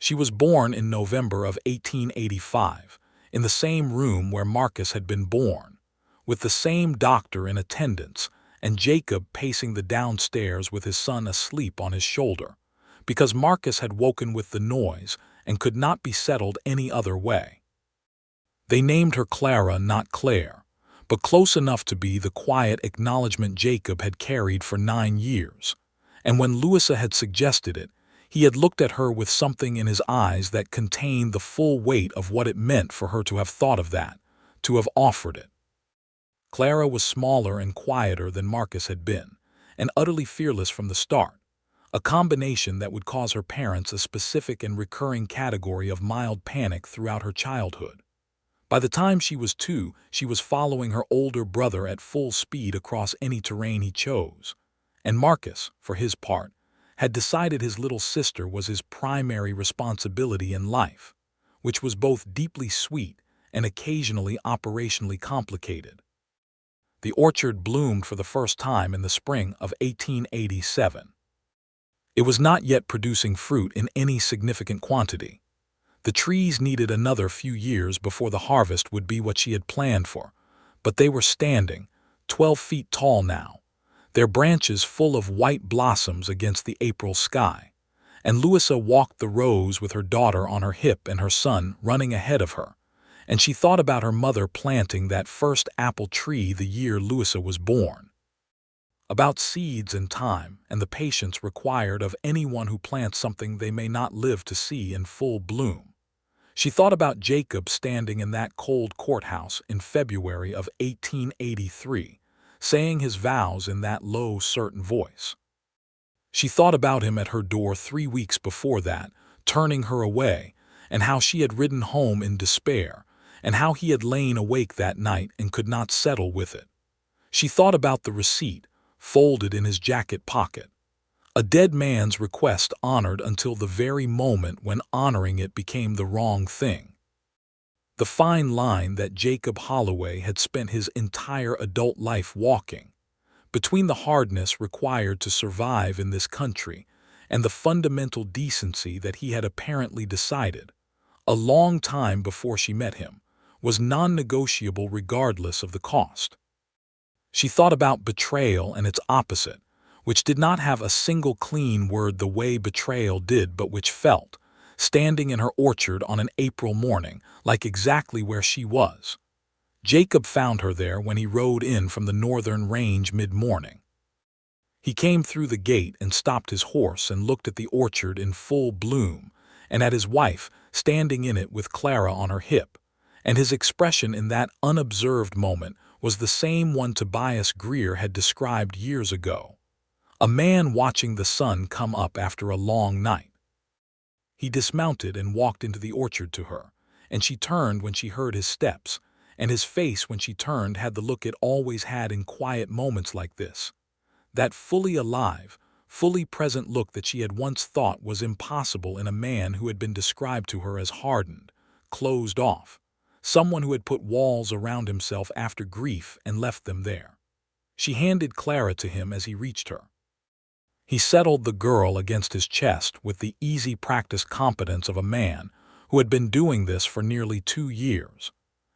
She was born in November of 1885, in the same room where Marcus had been born, with the same doctor in attendance, and Jacob pacing the downstairs with his son asleep on his shoulder, because Marcus had woken with the noise and could not be settled any other way. They named her Clara, not Claire, but close enough to be the quiet acknowledgement Jacob had carried for 9 years. And when Louisa had suggested it, he had looked at her with something in his eyes that contained the full weight of what it meant for her to have thought of that, to have offered it. Clara was smaller and quieter than Marcus had been, and utterly fearless from the start, a combination that would cause her parents a specific and recurring category of mild panic throughout her childhood. By the time she was 2, she was following her older brother at full speed across any terrain he chose. And Marcus, for his part, had decided his little sister was his primary responsibility in life, which was both deeply sweet and occasionally operationally complicated. The orchard bloomed for the first time in the spring of 1887. It was not yet producing fruit in any significant quantity. The trees needed another few years before the harvest would be what she had planned for, but they were standing, 12 feet tall now, their branches full of white blossoms against the April sky, and Louisa walked the rows with her daughter on her hip and her son running ahead of her, and she thought about her mother planting that first apple tree the year Louisa was born. About seeds and time and the patience required of anyone who plants something they may not live to see in full bloom. She thought about Jacob standing in that cold courthouse in February of 1883, saying his vows in that low, certain voice. She thought about him at her door 3 weeks before that, turning her away, and how she had ridden home in despair, and how he had lain awake that night and could not settle with it. She thought about the receipt, folded in his jacket pocket. A dead man's request honored until the very moment when honoring it became the wrong thing. The fine line that Jacob Holloway had spent his entire adult life walking, between the hardness required to survive in this country and the fundamental decency that he had apparently decided, a long time before she met him, was non-negotiable regardless of the cost. She thought about betrayal and its opposite, which did not have a single clean word the way betrayal did, but which felt, standing in her orchard on an April morning, like exactly where she was. Jacob found her there when he rode in from the northern range mid-morning. He came through the gate and stopped his horse and looked at the orchard in full bloom, and at his wife standing in it with Clara on her hip, and his expression in that unobserved moment was the same one Tobias Greer had described years ago. A man watching the sun come up after a long night. He dismounted and walked into the orchard to her, and she turned when she heard his steps, and his face when she turned had the look it always had in quiet moments like this. That fully alive, fully present look that she had once thought was impossible in a man who had been described to her as hardened, closed off, someone who had put walls around himself after grief and left them there. She handed Clara to him as he reached her. He settled the girl against his chest with the easy practice competence of a man who had been doing this for nearly 2 years,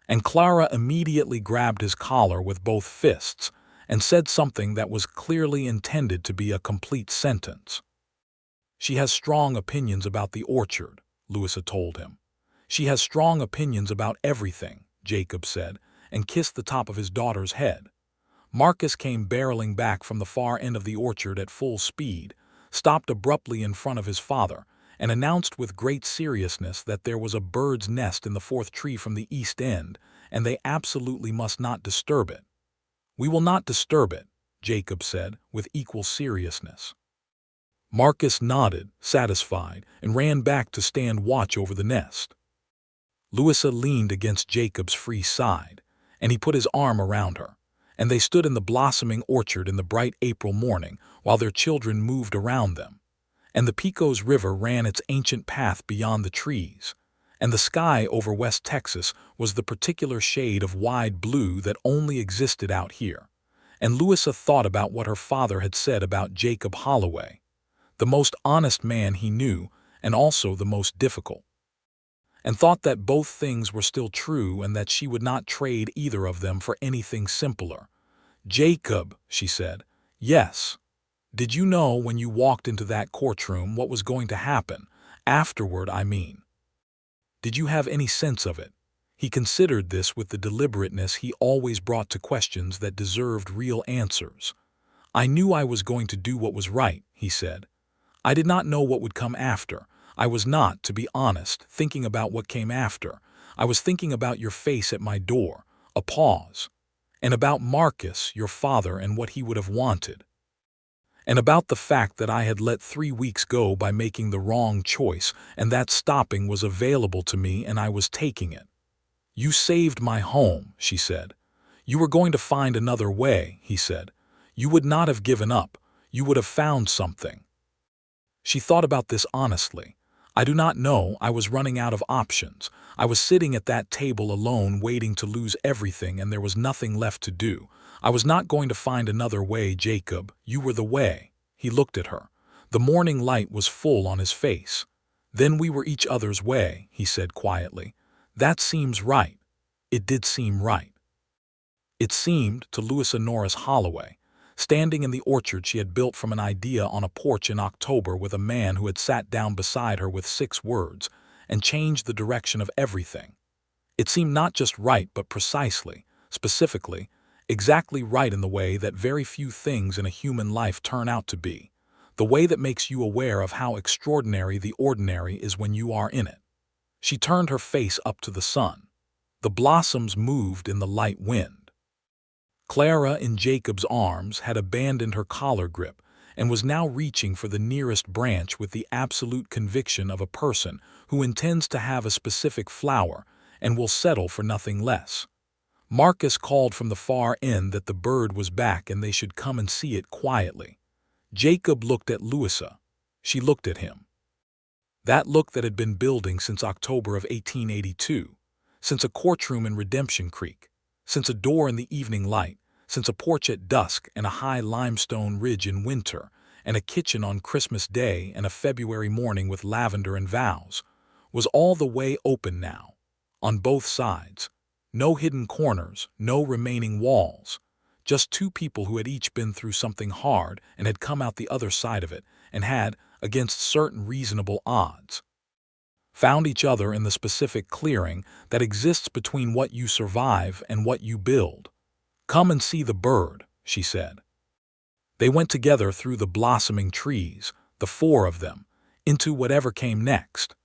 and Clara immediately grabbed his collar with both fists and said something that was clearly intended to be a complete sentence. "She has strong opinions about the orchard," Louisa told him. "She has strong opinions about everything," Jacob said, and kissed the top of his daughter's head. Marcus came barreling back from the far end of the orchard at full speed, stopped abruptly in front of his father, and announced with great seriousness that there was a bird's nest in the 4th tree from the east end, and they absolutely must not disturb it. "We will not disturb it," Jacob said, with equal seriousness. Marcus nodded, satisfied, and ran back to stand watch over the nest. Louisa leaned against Jacob's free side, and he put his arm around her, and they stood in the blossoming orchard in the bright April morning while their children moved around them, and the Pecos River ran its ancient path beyond the trees, and the sky over West Texas was the particular shade of wide blue that only existed out here, and Louisa thought about what her father had said about Jacob Holloway, the most honest man he knew and also the most difficult, and thought that both things were still true and that she would not trade either of them for anything simpler. "Jacob," she said. "Yes. Did you know when you walked into that courtroom what was going to happen? Afterward, I mean. Did you have any sense of it?" He considered this with the deliberateness he always brought to questions that deserved real answers. "I knew I was going to do what was right," he said. "I did not know what would come after. I was not, to be honest, thinking about what came after. I was thinking about your face at my door." A pause. "And about Marcus, your father, and what he would have wanted. And about the fact that I had let 3 weeks go by making the wrong choice, and that stopping was available to me and I was taking it." "You saved my home," she said. "You were going to find another way," he said. "You would not have given up. You would have found something." She thought about this honestly. "I do not know. I was running out of options. I was sitting at that table alone waiting to lose everything, and there was nothing left to do. I was not going to find another way, Jacob. You were the way." He looked at her. The morning light was full on his face. "Then we were each other's way," he said quietly. "That seems right." It did seem right. It seemed to Louisa Norris Holloway, standing in the orchard she had built from an idea on a porch in October with a man who had sat down beside her with 6 words and changed the direction of everything. It seemed not just right but precisely, specifically, exactly right in the way that very few things in a human life turn out to be, the way that makes you aware of how extraordinary the ordinary is when you are in it. She turned her face up to the sun. The blossoms moved in the light wind. Clara, in Jacob's arms, had abandoned her collar grip and was now reaching for the nearest branch with the absolute conviction of a person who intends to have a specific flower and will settle for nothing less. Marcus called from the far end that the bird was back and they should come and see it quietly. Jacob looked at Louisa. She looked at him. That look that had been building since October of 1882, since a courtroom in Redemption Creek, since a door in the evening light, since a porch at dusk and a high limestone ridge in winter, and a kitchen on Christmas Day and a February morning with lavender and vows, was all the way open now, on both sides. No hidden corners, no remaining walls. Just 2 people who had each been through something hard and had come out the other side of it and had, against certain reasonable odds, found each other in the specific clearing that exists between what you survive and what you build. "Come and see the bird," she said. They went together through the blossoming trees, the 4 of them, into whatever came next.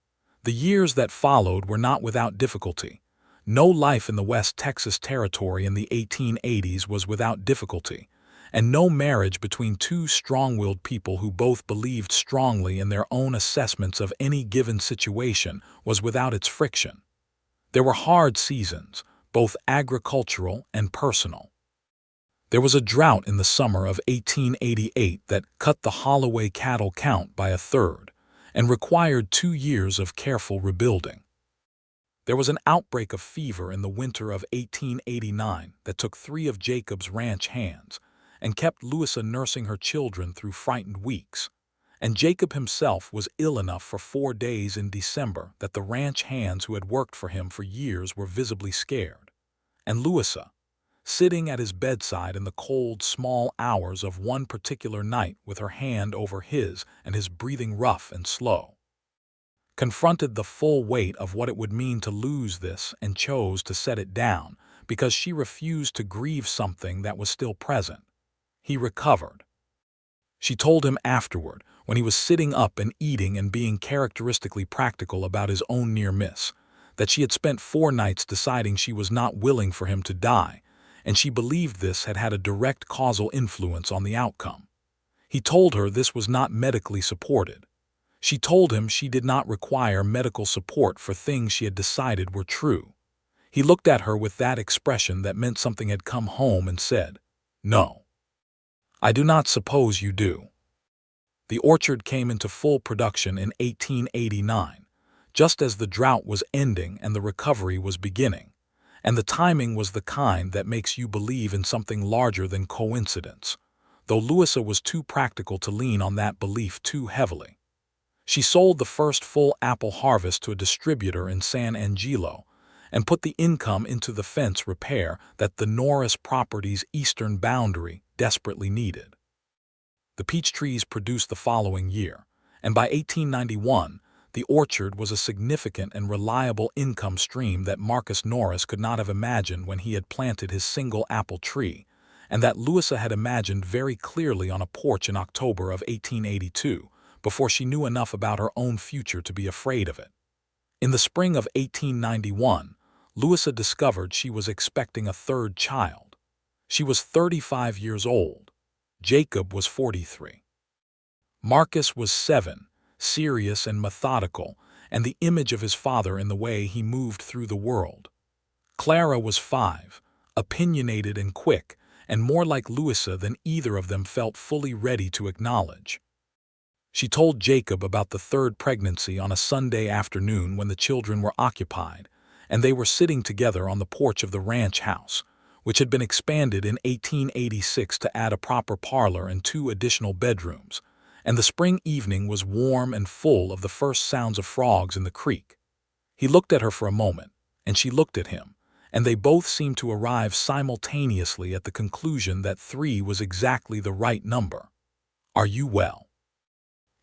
The years that followed were not without difficulty. No life in the West Texas Territory in the 1880s was without difficulty, and no marriage between 2 strong-willed people who both believed strongly in their own assessments of any given situation was without its friction. There were hard seasons, both agricultural and personal. There was a drought in the summer of 1888 that cut the Holloway cattle count by 1/3 and required 2 years of careful rebuilding. There was an outbreak of fever in the winter of 1889 that took 3 of Jacob's ranch hands and kept Louisa nursing her children through frightened weeks. And Jacob himself was ill enough for 4 days in December that the ranch hands who had worked for him for years were visibly scared. And Louisa, sitting at his bedside in the cold, small hours of one particular night with her hand over his and his breathing rough and slow, confronted the full weight of what it would mean to lose this and chose to set it down because she refused to grieve something that was still present. He recovered. She told him afterward, when he was sitting up and eating and being characteristically practical about his own near miss, that she had spent 4 nights deciding she was not willing for him to die, and she believed this had had a direct causal influence on the outcome. He told her this was not medically supported. She told him she did not require medical support for things she had decided were true. He looked at her with that expression that meant something had come home and said, "No, I do not suppose you do." The orchard came into full production in 1889, just as the drought was ending and the recovery was beginning, and the timing was the kind that makes you believe in something larger than coincidence, though Louisa was too practical to lean on that belief too heavily. She sold the first full apple harvest to a distributor in San Angelo and put the income into the fence repair that the Norris property's eastern boundary desperately needed. The peach trees produced the following year, and by 1891, The orchard was a significant and reliable income stream that Marcus Norris could not have imagined when he had planted his single apple tree, and that Louisa had imagined very clearly on a porch in October of 1882, before she knew enough about her own future to be afraid of it. In the spring of 1891, Louisa discovered she was expecting a third child. She was 35 years old. Jacob was 43. Marcus was 7, serious and methodical, and the image of his father in the way he moved through the world. Clara was 5, opinionated and quick, and more like Louisa than either of them felt fully ready to acknowledge. She told Jacob about the third pregnancy on a Sunday afternoon when the children were occupied, and they were sitting together on the porch of the ranch house, which had been expanded in 1886 to add a proper parlor and 2 additional bedrooms, and the spring evening was warm and full of the first sounds of frogs in the creek. He looked at her for a moment, and she looked at him, and they both seemed to arrive simultaneously at the conclusion that 3 was exactly the right number. "Are you well?"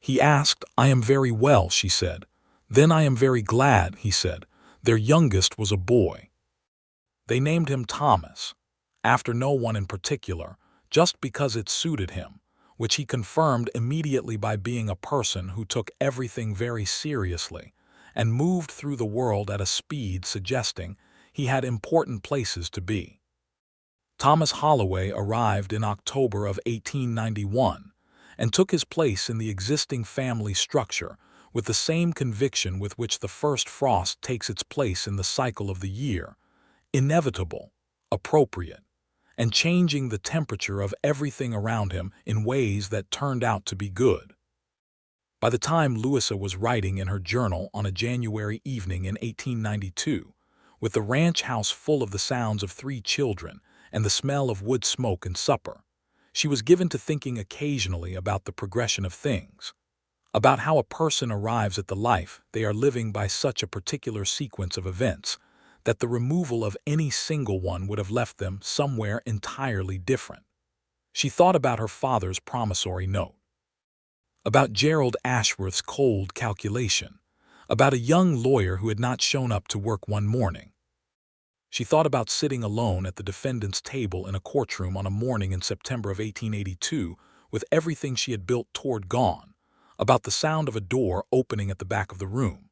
he asked. "I am very well," she said. "Then I am very glad," he said. Their youngest was a boy. They named him Thomas, after no one in particular, just because it suited him, which he confirmed immediately by being a person who took everything very seriously and moved through the world at a speed suggesting he had important places to be. Thomas Holloway arrived in October of 1891 and took his place in the existing family structure with the same conviction with which the first frost takes its place in the cycle of the year, inevitable, appropriate, and changing the temperature of everything around him in ways that turned out to be good. By the time Louisa was writing in her journal on a January evening in 1892, with the ranch house full of the sounds of 3 children and the smell of wood smoke and supper, she was given to thinking occasionally about the progression of things, about how a person arrives at the life they are living by such a particular sequence of events that the removal of any single one would have left them somewhere entirely different. She thought about her father's promissory note, about Gerald Ashworth's cold calculation, about a young lawyer who had not shown up to work one morning. She thought about sitting alone at the defendant's table in a courtroom on a morning in September of 1882 with everything she had built toward gone, about the sound of a door opening at the back of the room.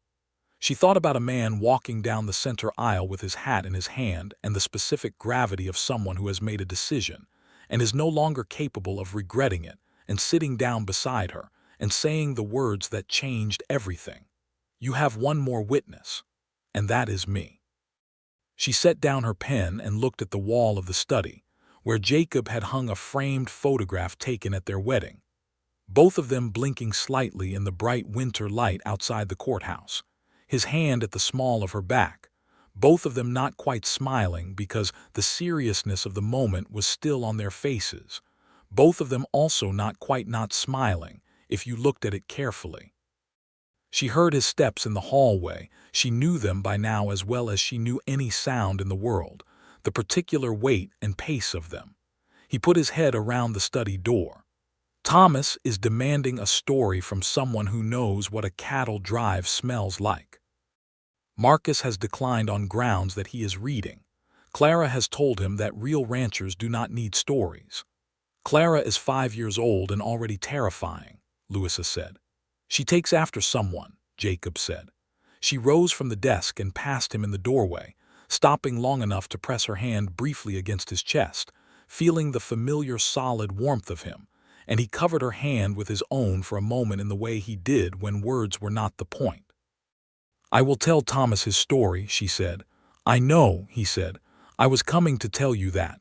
She thought about a man walking down the center aisle with his hat in his hand and the specific gravity of someone who has made a decision and is no longer capable of regretting it, and sitting down beside her and saying the words that changed everything. "You have one more witness, and that is me." She set down her pen and looked at the wall of the study, where Jacob had hung a framed photograph taken at their wedding, both of them blinking slightly in the bright winter light outside the courthouse, his hand at the small of her back, both of them not quite smiling because the seriousness of the moment was still on their faces, both of them also not quite not smiling if you looked at it carefully. She heard his steps in the hallway. She knew them by now as well as she knew any sound in the world, the particular weight and pace of them. He put his head around the study door. "Thomas is demanding a story from someone who knows what a cattle drive smells like. Marcus has declined on grounds that he is reading. Clara has told him that real ranchers do not need stories." "Clara is 5 years old and already terrifying," Louisa said. "She takes after someone," Jacob said. She rose from the desk and passed him in the doorway, stopping long enough to press her hand briefly against his chest, feeling the familiar solid warmth of him, and he covered her hand with his own for a moment in the way he did when words were not the point. "I will tell Thomas his story," she said. "I know," he said. "I was coming to tell you that."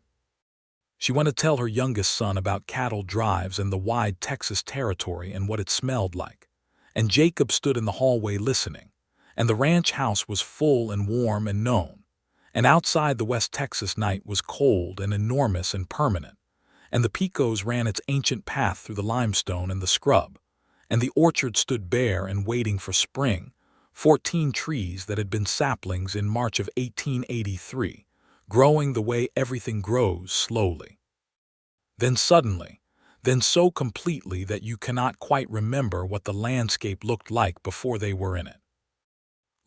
She went to tell her youngest son about cattle drives and the wide Texas territory and what it smelled like, and Jacob stood in the hallway listening, and the ranch house was full and warm and known, and outside the West Texas night was cold and enormous and permanent, and the Pecos ran its ancient path through the limestone and the scrub, and the orchard stood bare and waiting for spring, 14 trees that had been saplings in March of 1883, growing the way everything grows slowly. Then suddenly, then so completely that you cannot quite remember what the landscape looked like before they were in it.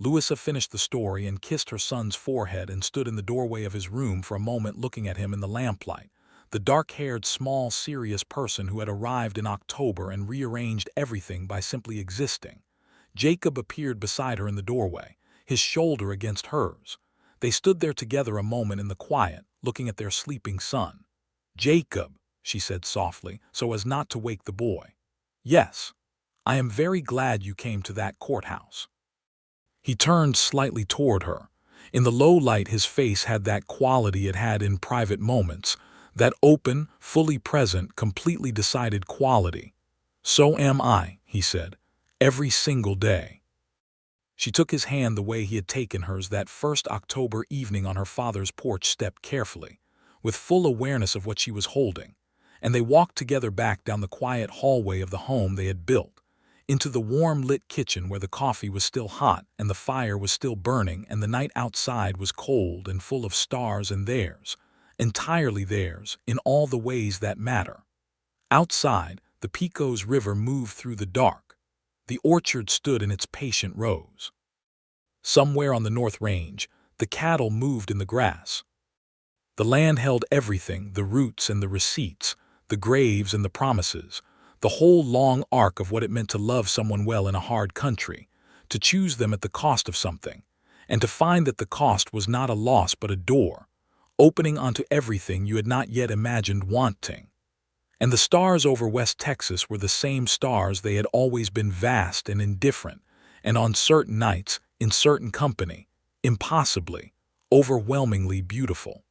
Louisa finished the story and kissed her son's forehead and stood in the doorway of his room for a moment looking at him in the lamplight, the dark-haired, small, serious person who had arrived in October and rearranged everything by simply existing. Jacob appeared beside her in the doorway, his shoulder against hers. They stood there together a moment in the quiet, looking at their sleeping son. "Jacob," she said softly, so as not to wake the boy. "Yes, I am very glad you came to that courthouse." He turned slightly toward her. In the low light, his face had that quality it had in private moments, that open, fully present, completely decided quality. "So am I," he said, "every single day." She took his hand the way he had taken hers that first October evening on her father's porch step, carefully, with full awareness of what she was holding, and they walked together back down the quiet hallway of the home they had built, into the warm-lit kitchen where the coffee was still hot and the fire was still burning and the night outside was cold and full of stars, and theirs, entirely theirs, in all the ways that matter. Outside, the Pecos River moved through the dark. The orchard stood in its patient rows. Somewhere on the North Range, the cattle moved in the grass. The land held everything, the roots and the receipts, the graves and the promises, the whole long arc of what it meant to love someone well in a hard country, to choose them at the cost of something, and to find that the cost was not a loss but a door, opening onto everything you had not yet imagined wanting. And the stars over West Texas were the same stars. They had always been vast and indifferent, and on certain nights, in certain company, impossibly, overwhelmingly beautiful.